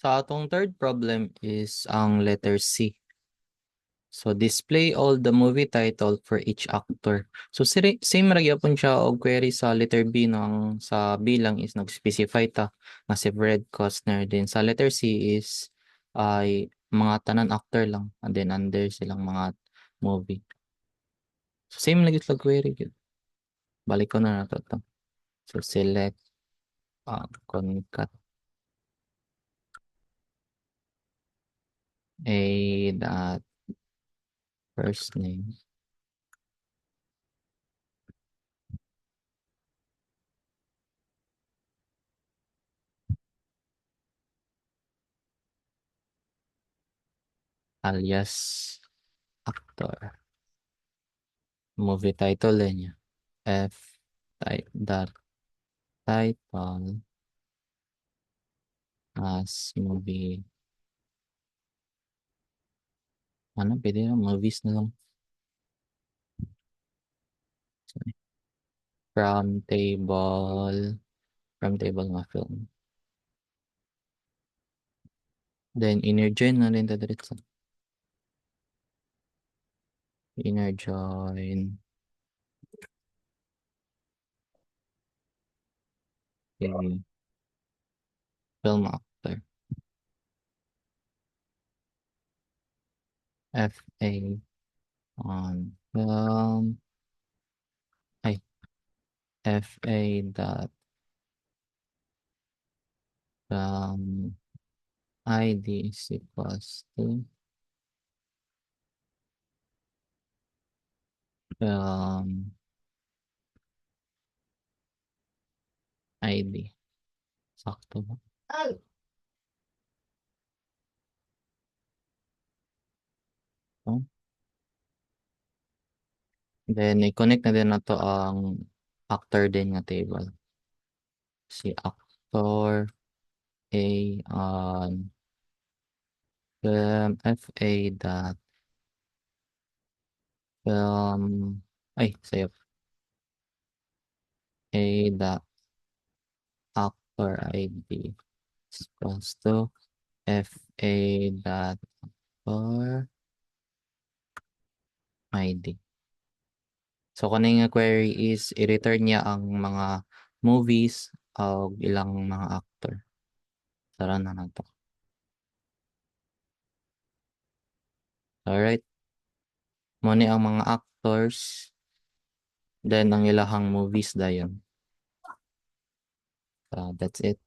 Sa atong third problem is ang letter C. So display all the movie title for each actor. So same ra gyapon siya og query sa letter B no, ang sa B lang is nag-specify ta nga si Fred Costner, din sa letter C is ay mga tanan actor lang, and then under silang mga movie. So same lagi sa query gyud. Balik ko na nato to. So select concat a dot first name alias actor. Movie title niya. F dot title as movie. Ano, pwede na, movies na lang. Sorry. From table nga film. Then inner join na rin diretso. Inner join. Okay. Film actor. FA on film. Ay. FA dot film ID is equals to film ID. Sakto ba? Oh. Then, i-connect na din na to ang actor din nga table. Si actor A on film FA dot film sayo A dot actor ID is equals to FA dot actor ID. So, kaning nga query is i-return niya ang mga movies o ilang mga actor. Tara na nato. Alright. Muna ang mga actors. Then, ang ilahang movies dayon. So, that's it.